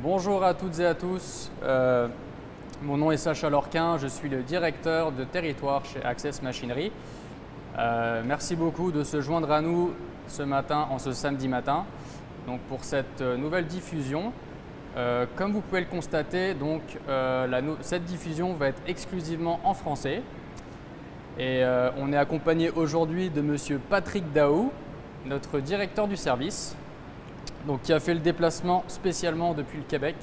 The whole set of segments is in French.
Bonjour à toutes et à tous, mon nom est Sacha Lorquin, je suis le directeur de territoire chez Access Machinery. Merci beaucoup de se joindre à nous ce matin, en ce samedi matin, donc pour cette nouvelle diffusion. Comme vous pouvez le constater, donc, cette diffusion va être exclusivement en français. Et on est accompagné aujourd'hui de Monsieur Patrick Daou, notre directeur du service, donc, qui a fait le déplacement spécialement depuis le Québec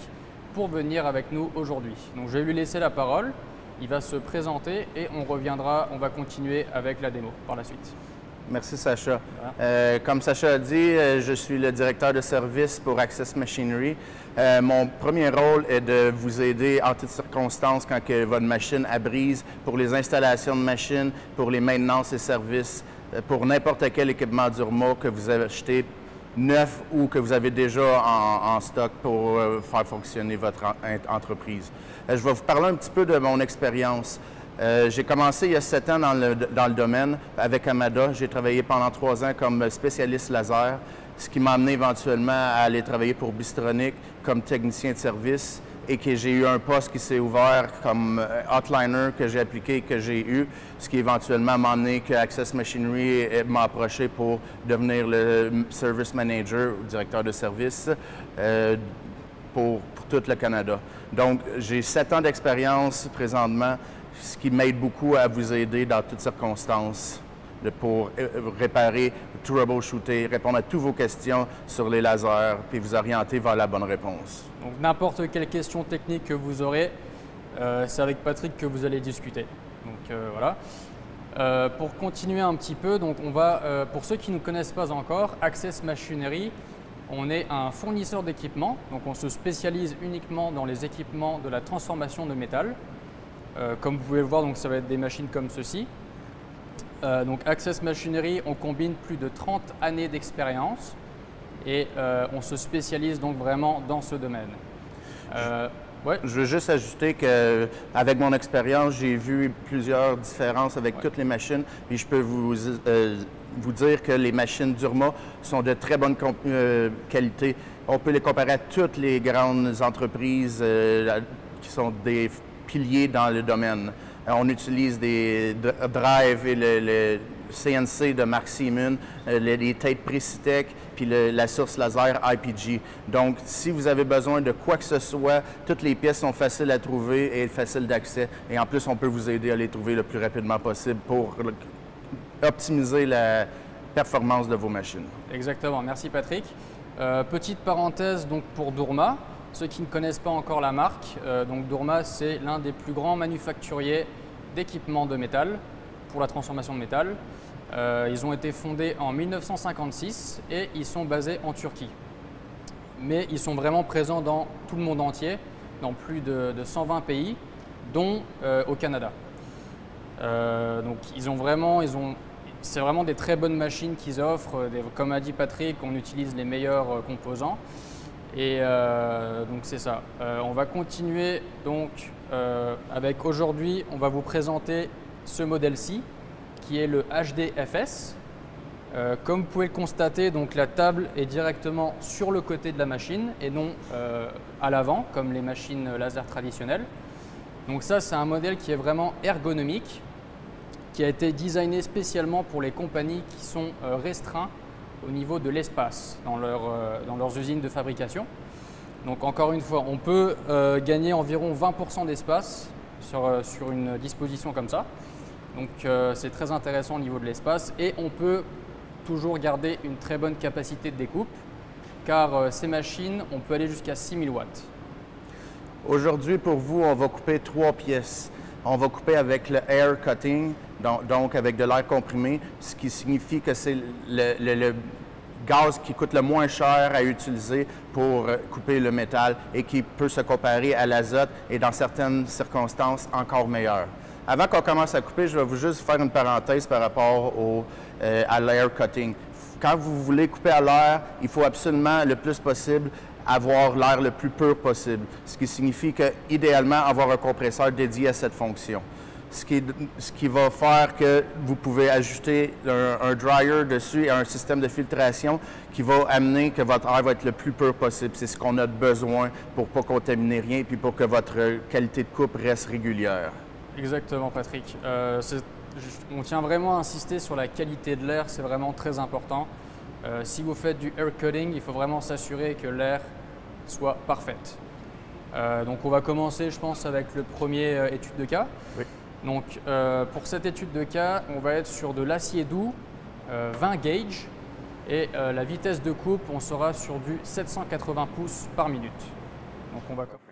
pour venir avec nous aujourd'hui. Donc je vais lui laisser la parole, il va se présenter et on va continuer avec la démo par la suite. Merci Sacha. Voilà. Comme Sacha a dit, je suis le directeur de service pour Access Machinery. Mon premier rôle est de vous aider en toutes circonstances quand que votre machine a brise, pour les installations de machines, pour les maintenances et services, pour n'importe quel équipement Durma que vous avez acheté neuf ou que vous avez déjà en stock pour faire fonctionner votre entreprise. Je vais vous parler un petit peu de mon expérience. J'ai commencé il y a 7 ans dans le domaine avec Amada. J'ai travaillé pendant 3 ans comme spécialiste laser, ce qui m'a amené éventuellement à aller travailler pour Bystronic comme technicien de service et que j'ai eu un poste qui s'est ouvert comme hotliner que j'ai appliqué et que j'ai eu, ce qui éventuellement m'a amené que Access Machinery m'a approché pour devenir le service manager ou directeur de service pour tout le Canada. Donc, j'ai 7 ans d'expérience présentement, ce qui m'aide beaucoup à vous aider dans toutes circonstances pour réparer, troubleshooter, répondre à toutes vos questions sur les lasers, puis vous orienter vers la bonne réponse. Donc n'importe quelle question technique que vous aurez, c'est avec Patrick que vous allez discuter. Donc voilà. Pour continuer un petit peu, donc pour ceux qui ne nous connaissent pas encore, Access Machinery, on est un fournisseur d'équipements, donc on se spécialise uniquement dans les équipements de la transformation de métal. Comme vous pouvez le voir, donc ça va être des machines comme ceci. Donc Access Machinery, on combine plus de 30 années d'expérience et on se spécialise donc vraiment dans ce domaine. Ouais. Je veux juste ajouter qu'avec mon expérience, j'ai vu plusieurs différences avec toutes les machines. Puis je peux vous dire que les machines Durma sont de très bonne qualité. On peut les comparer à toutes les grandes entreprises qui sont des piliers dans le domaine. On utilise des drives et le CNC de Mark Siemens, les têtes Precitech, puis la source laser IPG. Donc, si vous avez besoin de quoi que ce soit, toutes les pièces sont faciles à trouver et faciles d'accès. Et en plus, on peut vous aider à les trouver le plus rapidement possible pour optimiser la performance de vos machines. Exactement. Merci Patrick. Petite parenthèse donc pour Durma. Ceux qui ne connaissent pas encore la marque, donc Durma, c'est l'un des plus grands manufacturiers d'équipements de métal pour la transformation de métal. Ils ont été fondés en 1956 et ils sont basés en Turquie. Mais ils sont vraiment présents dans tout le monde entier, dans plus de 120 pays, dont au Canada. Donc c'est vraiment des très bonnes machines qu'ils offrent. Comme a dit Patrick, on utilise les meilleurs composants. Et donc c'est ça. On va continuer donc avec aujourd'hui, on va vous présenter ce modèle-ci qui est le HDFS. Comme vous pouvez le constater, donc la table est directement sur le côté de la machine et non à l'avant comme les machines laser traditionnelles. Donc ça, c'est un modèle qui est vraiment ergonomique, qui a été designé spécialement pour les compagnies qui sont restreintes au niveau de l'espace dans leurs usines de fabrication. Donc encore une fois, on peut gagner environ 20% d'espace sur une disposition comme ça. Donc c'est très intéressant au niveau de l'espace et on peut toujours garder une très bonne capacité de découpe car ces machines, on peut aller jusqu'à 6000 watts. Aujourd'hui, pour vous, on va couper 3 pièces. On va couper avec le air cutting, donc avec de l'air comprimé, ce qui signifie que c'est le gaz qui coûte le moins cher à utiliser pour couper le métal et qui peut se comparer à l'azote et dans certaines circonstances encore meilleur. Avant qu'on commence à couper, je vais juste faire une parenthèse par rapport à l'air cutting. Quand vous voulez couper à l'air, il faut absolument le plus possible avoir l'air le plus pur possible, ce qui signifie qu'idéalement avoir un compresseur dédié à cette fonction. ce qui va faire que vous pouvez ajouter un dryer dessus et un système de filtration qui va amener que votre air va être le plus pur possible. C'est ce qu'on a besoin pour ne pas contaminer rien et pour que votre qualité de coupe reste régulière. Exactement, Patrick. On tient vraiment à insister sur la qualité de l'air, c'est vraiment très important. Si vous faites du air cutting, il faut vraiment s'assurer que l'air soit parfaite. Donc on va commencer, je pense, avec le premier étude de cas. Oui. Donc pour cette étude de cas, on va être sur de l'acier doux 20 gauge et la vitesse de coupe, on sera sur du 780 pouces par minute. Donc on va commencer.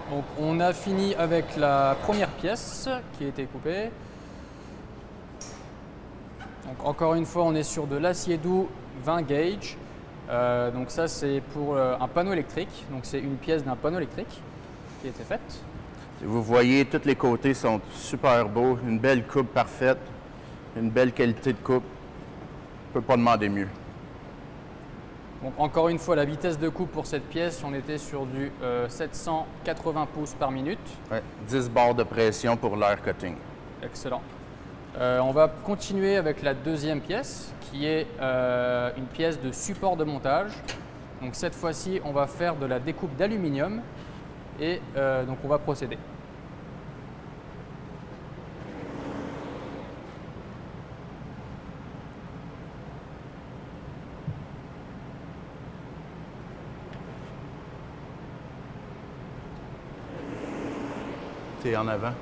Donc on a fini avec la première pièce qui a été coupée. Donc encore une fois, on est sur de l'acier doux 20 gauge. Donc ça c'est pour un panneau électrique. Donc c'est une pièce d'un panneau électrique qui a été faite. Vous voyez, tous les côtés sont super beaux. Une belle coupe parfaite, une belle qualité de coupe. On ne peut pas demander mieux. Donc encore une fois, la vitesse de coupe pour cette pièce, on était sur du 780 pouces par minute. Ouais, 10 barres de pression pour l'air cutting. Excellent. On va continuer avec la deuxième pièce, qui est une pièce de support de montage. Donc cette fois-ci, on va faire de la découpe d'aluminium et donc on va procéder. C'est en avant.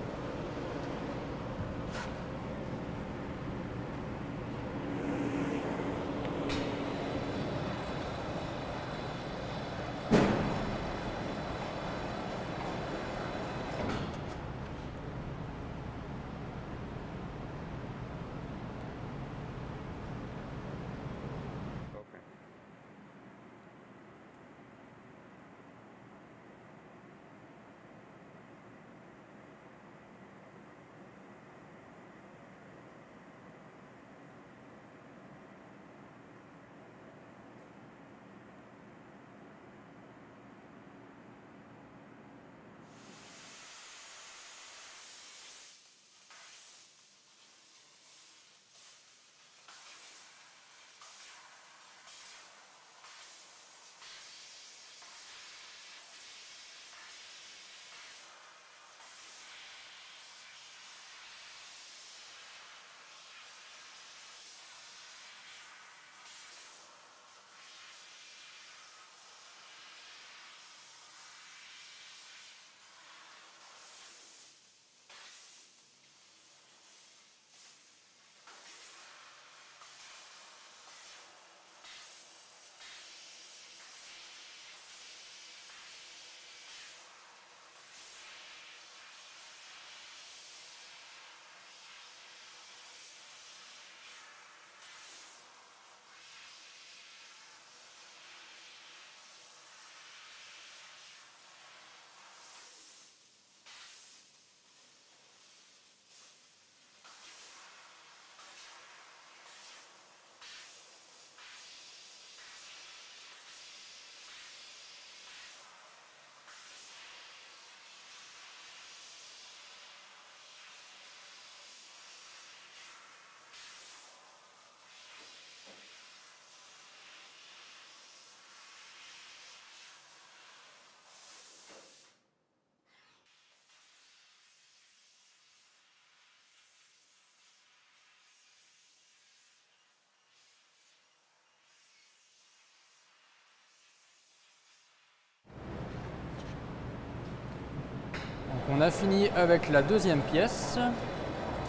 On a fini avec la deuxième pièce,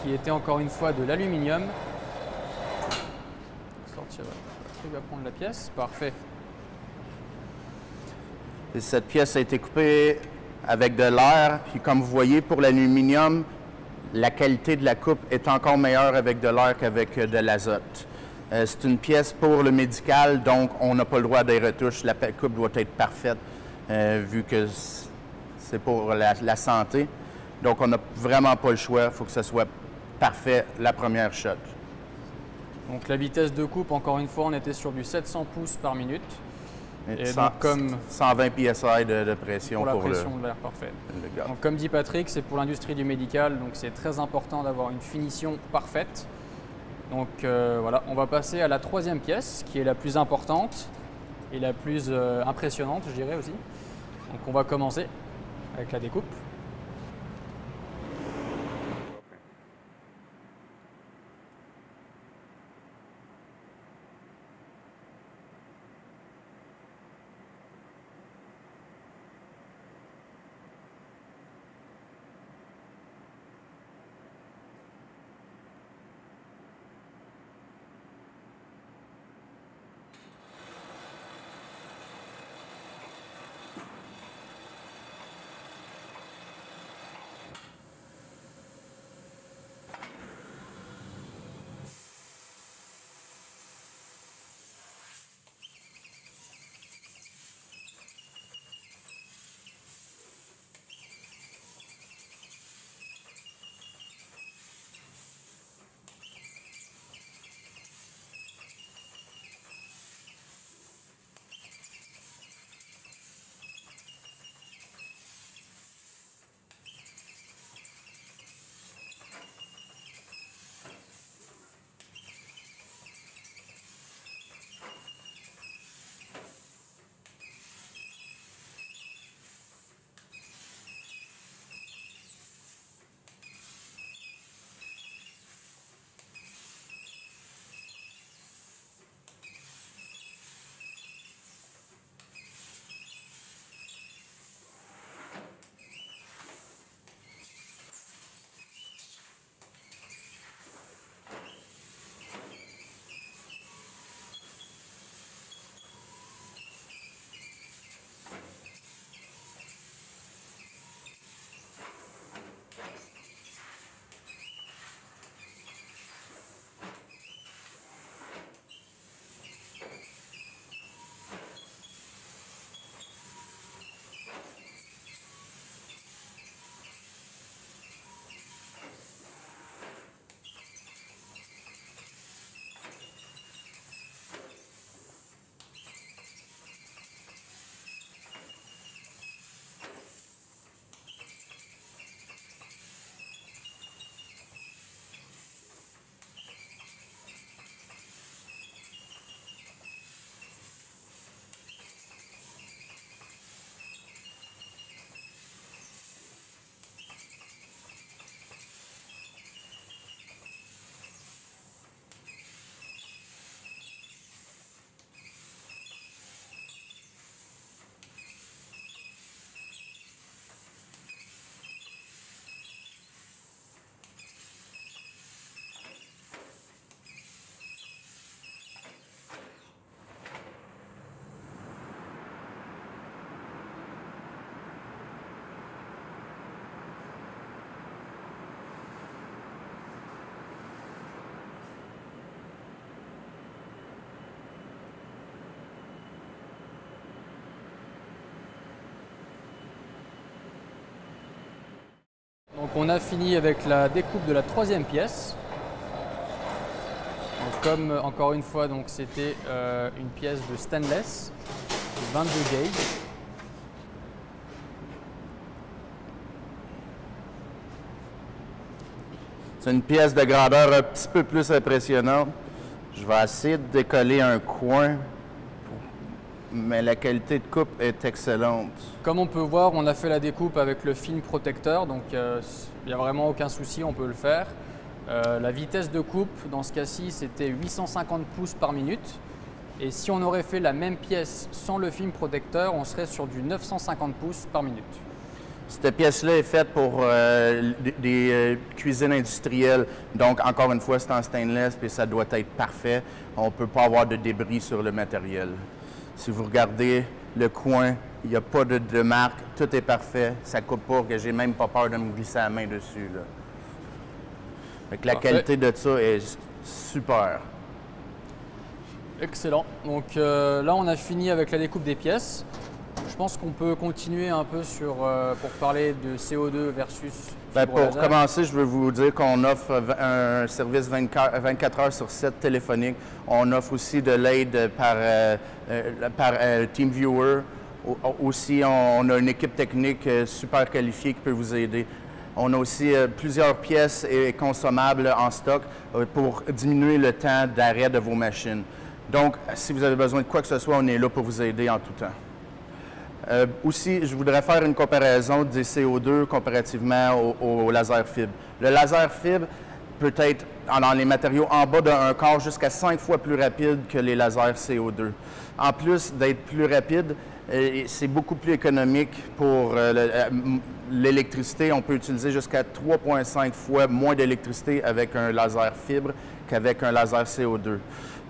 qui était encore une fois de l'aluminium. Sortir, il va prendre la pièce, parfait. Et cette pièce a été coupée avec de l'air, puis comme vous voyez, pour l'aluminium, la qualité de la coupe est encore meilleure avec de l'air qu'avec de l'azote. C'est une pièce pour le médical, donc on n'a pas le droit des retouches. La coupe doit être parfaite, vu que c'est pour la santé. Donc, on n'a vraiment pas le choix. Il faut que ce soit parfait la première shot. Donc, la vitesse de coupe, encore une fois, on était sur du 700 pouces par minute. Et donc, comme 120 PSI de pression pour la pression de l'air, parfait. Donc, comme dit Patrick, c'est pour l'industrie du médical, donc c'est très important d'avoir une finition parfaite. Donc voilà, on va passer à la troisième pièce, qui est la plus importante et la plus impressionnante, je dirais aussi. Donc on va commencer avec la découpe. Donc on a fini avec la découpe de la troisième pièce. Donc comme encore une fois, donc c'était une pièce de stainless, 22 gauge. C'est une pièce de grandeur un petit peu plus impressionnante. Je vais essayer de décoller un coin, mais la qualité de coupe est excellente. Comme on peut voir, on a fait la découpe avec le film protecteur, donc il n'y a vraiment aucun souci, on peut le faire. La vitesse de coupe, dans ce cas-ci, c'était 850 pouces par minute. Et si on aurait fait la même pièce sans le film protecteur, on serait sur du 950 pouces par minute. Cette pièce-là est faite pour des cuisines industrielles. Donc, encore une fois, c'est en stainless et ça doit être parfait. On ne peut pas avoir de débris sur le matériel. Si vous regardez le coin, il n'y a pas de marque. Tout est parfait. Ça ne coupe pas, que j'ai même pas peur de me glisser la main dessus, là. Fait que la qualité de ça est super. Excellent. Donc là, on a fini avec la découpe des pièces. Je pense qu'on peut continuer un peu pour parler de CO2 versus Pour laser. commencer, je veux vous dire qu'on offre un service 24 heures sur 7 téléphonique. On offre aussi de l'aide par TeamViewer. Aussi, on a une équipe technique super qualifiée qui peut vous aider. On a aussi plusieurs pièces et consommables en stock pour diminuer le temps d'arrêt de vos machines. Donc, si vous avez besoin de quoi que ce soit, on est là pour vous aider en tout temps. Aussi, je voudrais faire une comparaison des CO2 comparativement au laser fibre. Le laser fibre peut être, dans les matériaux en bas d'un quart, jusqu'à 5 fois plus rapide que les lasers CO2. En plus d'être plus rapide, c'est beaucoup plus économique pour l'électricité. On peut utiliser jusqu'à 3,5 fois moins d'électricité avec un laser fibre qu'avec un laser CO2.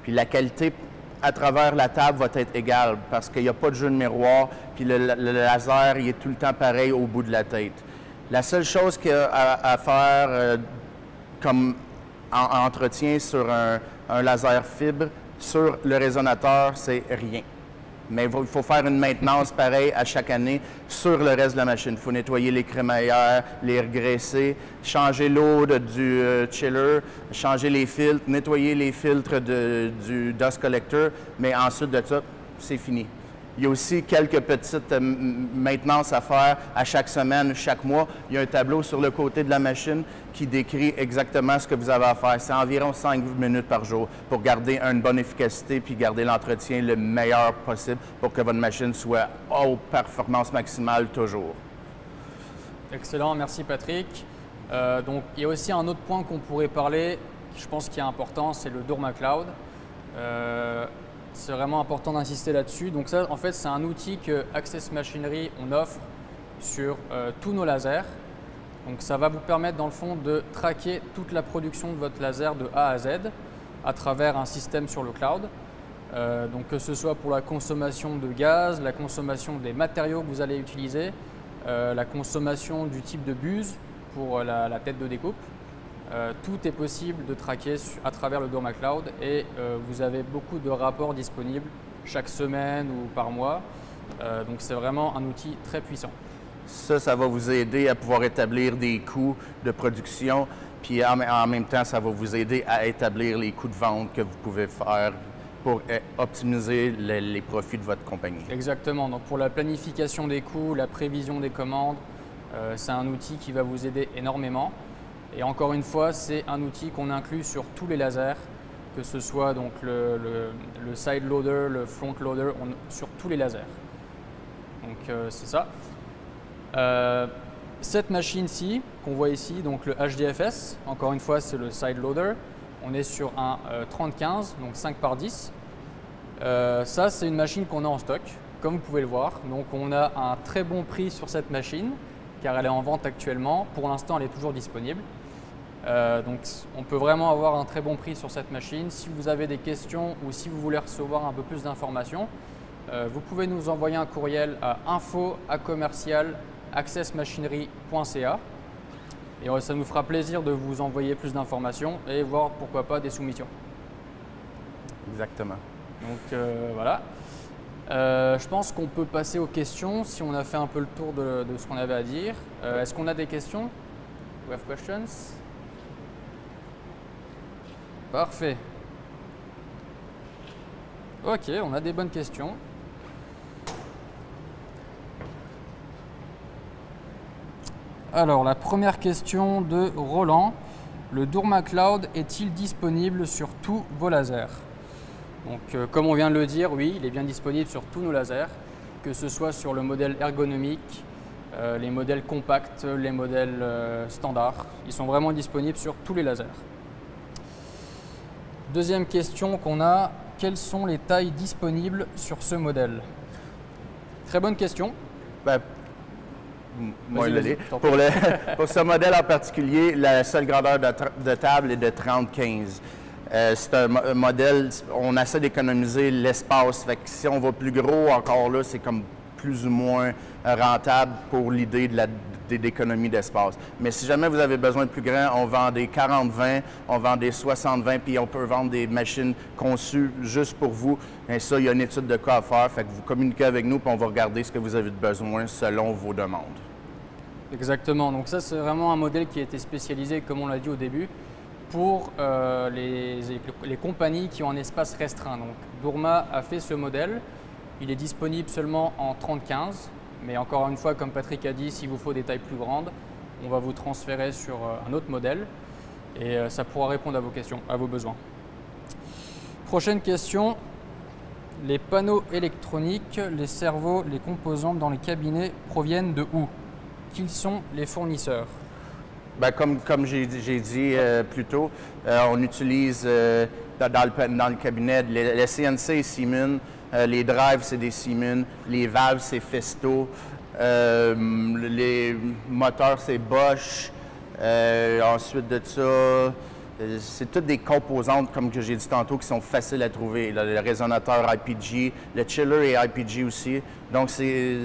Puis la qualité à travers la table va être égale parce qu'il n'y a pas de jeu de miroir, puis le laser, il est tout le temps pareil au bout de la tête. La seule chose qu'il y a à faire comme entretien sur un laser fibre, sur le résonateur, c'est rien. Mais il faut faire une maintenance pareille à chaque année sur le reste de la machine. Il faut nettoyer les crémaillères, les regraisser, changer l'eau du chiller, changer les filtres, nettoyer les filtres du dust collector, mais ensuite de ça, c'est fini. Il y a aussi quelques petites maintenances à faire à chaque semaine, chaque mois. Il y a un tableau sur le côté de la machine qui décrit exactement ce que vous avez à faire. C'est environ 5 minutes par jour pour garder une bonne efficacité puis garder l'entretien le meilleur possible pour que votre machine soit aux performances maximales toujours. Excellent, merci Patrick. Donc, il y a aussi un autre point qu'on pourrait parler, je pense qui est important, c'est le Doorma Cloud. C'est vraiment important d'insister là-dessus. Donc ça, en fait, c'est un outil que Access Machinery, on offre sur tous nos lasers. Donc ça va vous permettre, dans le fond, de traquer toute la production de votre laser de A à Z à travers un système sur le cloud. Donc que ce soit pour la consommation de gaz, la consommation des matériaux que vous allez utiliser, la consommation du type de buse pour la tête de découpe. Tout est possible de traquer à travers le Doorma Cloud et vous avez beaucoup de rapports disponibles chaque semaine ou par mois. Donc c'est vraiment un outil très puissant. Ça va vous aider à pouvoir établir des coûts de production, puis en même temps, ça va vous aider à établir les coûts de vente que vous pouvez faire pour optimiser les profits de votre compagnie. Exactement. Donc pour la planification des coûts, la prévision des commandes, c'est un outil qui va vous aider énormément. Et encore une fois, c'est un outil qu'on inclut sur tous les lasers, que ce soit donc le side loader, le front loader, sur tous les lasers. Donc c'est ça. Cette machine-ci qu'on voit ici, donc le HDFS, encore une fois c'est le side loader. On est sur un 3015, donc 5 par 10. Ça c'est une machine qu'on a en stock, comme vous pouvez le voir. Donc on a un très bon prix sur cette machine, car elle est en vente actuellement. Pour l'instant, elle est toujours disponible. Donc on peut vraiment avoir un très bon prix sur cette machine. Si vous avez des questions ou si vous voulez recevoir un peu plus d'informations, vous pouvez nous envoyer un courriel à info@accessmachinery.ca et ça nous fera plaisir de vous envoyer plus d'informations et voir pourquoi pas des soumissions. Exactement. Donc voilà. Je pense qu'on peut passer aux questions si on a fait un peu le tour de ce qu'on avait à dire. Est-ce qu'on a des questions? We have questions? Parfait. Ok, on a des bonnes questions. Alors, la première question de Roland. Le Doorma Cloud est-il disponible sur tous vos lasers? Donc, comme on vient de le dire, oui, il est bien disponible sur tous nos lasers, que ce soit sur le modèle ergonomique, les modèles compacts, les modèles standards. Ils sont vraiment disponibles sur tous les lasers. Deuxième question qu'on a, quelles sont les tailles disponibles sur ce modèle? Très bonne question. Moi, Vas-y, pour, pour ce modèle en particulier, la seule grandeur de table est de 30-15. C'est un modèle, on essaie d'économiser l'espace. Fait que si on va plus gros, encore là, c'est comme plus ou moins rentable pour l'idée d'économie d'espace. Mais si jamais vous avez besoin de plus grand, on vend des 40-20, on vend des 60-20, puis on peut vendre des machines conçues juste pour vous. Et ça, il y a une étude de cas à faire. Fait que vous communiquez avec nous, puis on va regarder ce que vous avez besoin selon vos demandes. Exactement. Donc ça, c'est vraiment un modèle qui a été spécialisé, comme on l'a dit au début, pour les compagnies qui ont un espace restreint. Donc Dourma a fait ce modèle. Il est disponible seulement en 30-15. Mais encore une fois, comme Patrick a dit, s'il vous faut des tailles plus grandes, on va vous transférer sur un autre modèle et ça pourra répondre à vos questions, à vos besoins. Prochaine question. Les panneaux électroniques, les servos, les composantes dans les cabinets proviennent de où? Qui sont les fournisseurs? Bien, comme j'ai dit plus tôt, on utilise dans le cabinet le CNC et Siemens. Les drives, c'est des Siemens. Les valves, c'est Festo. Les moteurs, c'est Bosch. Ensuite de ça, c'est toutes des composantes, comme que j'ai dit tantôt, qui sont faciles à trouver. Le résonateur IPG, le chiller est IPG aussi. Donc, c'est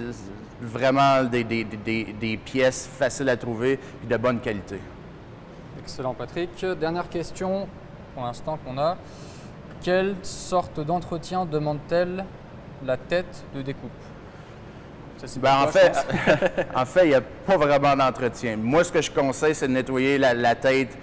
vraiment des pièces faciles à trouver et de bonne qualité. Excellent, Patrick. Dernière question pour l'instant qu'on a. Quelle sorte d'entretien demande-t-elle la tête de découpe? En fait, il n'y a pas vraiment d'entretien. Moi, ce que je conseille, c'est de nettoyer la tête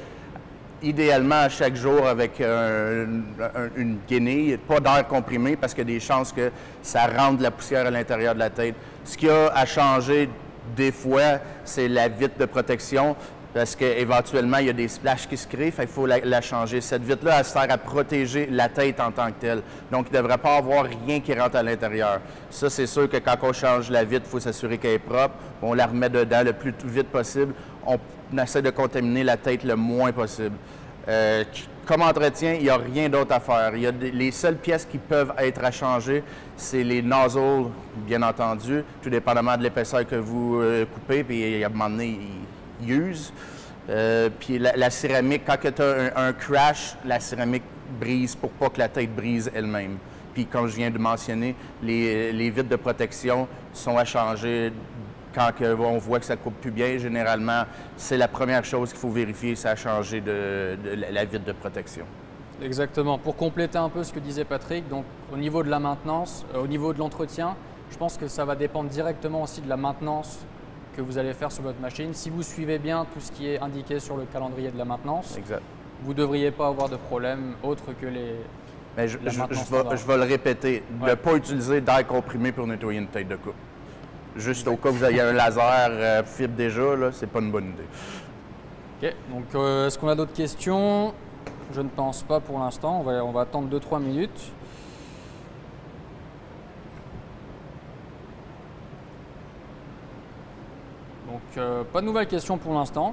idéalement à chaque jour avec une guenille, pas d'air comprimé parce qu'il y a des chances que ça rentre de la poussière à l'intérieur de la tête. Ce qu'il y a à changer des fois, c'est la vitre de protection. Parce qu'éventuellement, il y a des splashes qui se créent, il faut la changer. Cette vitre-là, elle sert à protéger la tête en tant que telle. Donc, il ne devrait pas avoir rien qui rentre à l'intérieur. Ça, c'est sûr que quand on change la vitre, il faut s'assurer qu'elle est propre. On la remet dedans le plus vite possible. On essaie de contaminer la tête le moins possible. Comme entretien, il n'y a rien d'autre à faire. Les seules pièces qui peuvent être à changer, c'est les nozzles, bien entendu, tout dépendamment de l'épaisseur que vous coupez, puis à un moment donné, use. Puis la céramique, quand tu as un crash, la céramique brise pour pas que la tête brise elle-même. Puis comme je viens de mentionner, les vitres de protection sont à changer quand on voit que ça ne coupe plus bien. Généralement, c'est la première chose qu'il faut vérifier, c'est à changer de la vitre de protection. Exactement. Pour compléter un peu ce que disait Patrick, donc au niveau de la maintenance, au niveau de l'entretien, je pense que ça va dépendre directement aussi de la maintenance que vous allez faire sur votre machine. Si vous suivez bien tout ce qui est indiqué sur le calendrier de la maintenance, exact, vous ne devriez pas avoir de problème autre que Mais je vais le répéter, ne pas utiliser d'air comprimé pour nettoyer une tête de coupe. Juste au cas où vous ayez un laser fibre déjà, ce n'est pas une bonne idée. OK. Donc, est-ce qu'on a d'autres questions? Je ne pense pas pour l'instant. On va attendre 2-3 minutes. Donc, pas de nouvelles questions pour l'instant.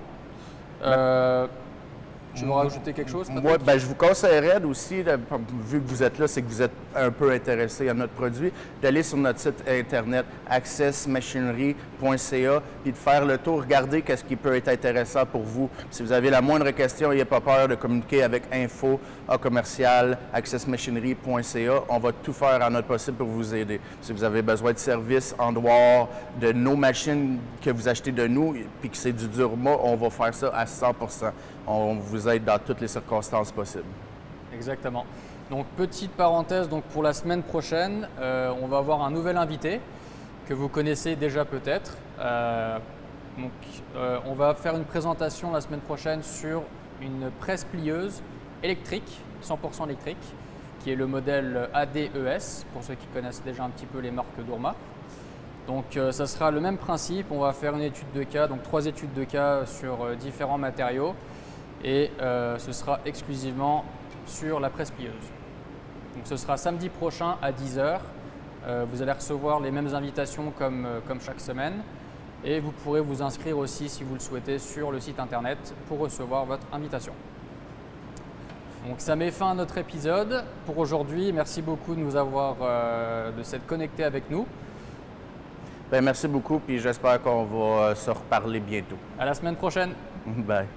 Tu veux rajouter quelque chose? Moi, je vous conseillerais aussi, vu que vous êtes là, c'est que vous êtes un peu intéressé à notre produit, d'aller sur notre site internet accessmachinery.ca et de faire le tour, regarder qu'est-ce qui peut être intéressant pour vous. Si vous avez la moindre question, n'ayez pas peur de communiquer avec info@accessmachinery.ca. On va tout faire en notre possible pour vous aider. Si vous avez besoin de services en dehors de nos machines que vous achetez de nous, puis que c'est du Dourma, on va faire ça à 100%. On vous aide dans toutes les circonstances possibles. Exactement. Donc, petite parenthèse, donc pour la semaine prochaine, on va avoir un nouvel invité que vous connaissez déjà peut-être. On va faire une présentation la semaine prochaine sur une presse plieuse électrique, 100% électrique, qui est le modèle ADES, pour ceux qui connaissent déjà un petit peu les marques Dourma. Donc, ça sera le même principe. On va faire une étude de cas, donc 3 études de cas sur différents matériaux. Et ce sera exclusivement sur la presse plieuse. Donc ce sera samedi prochain à 10 h. Vous allez recevoir les mêmes invitations comme chaque semaine et vous pourrez vous inscrire aussi si vous le souhaitez sur le site internet pour recevoir votre invitation. Donc ça met fin à notre épisode pour aujourd'hui. Merci beaucoup de nous avoir de s'être connectés avec nous. Ben, merci beaucoup, puis j'espère qu'on va se reparler bientôt. À la semaine prochaine. Bye.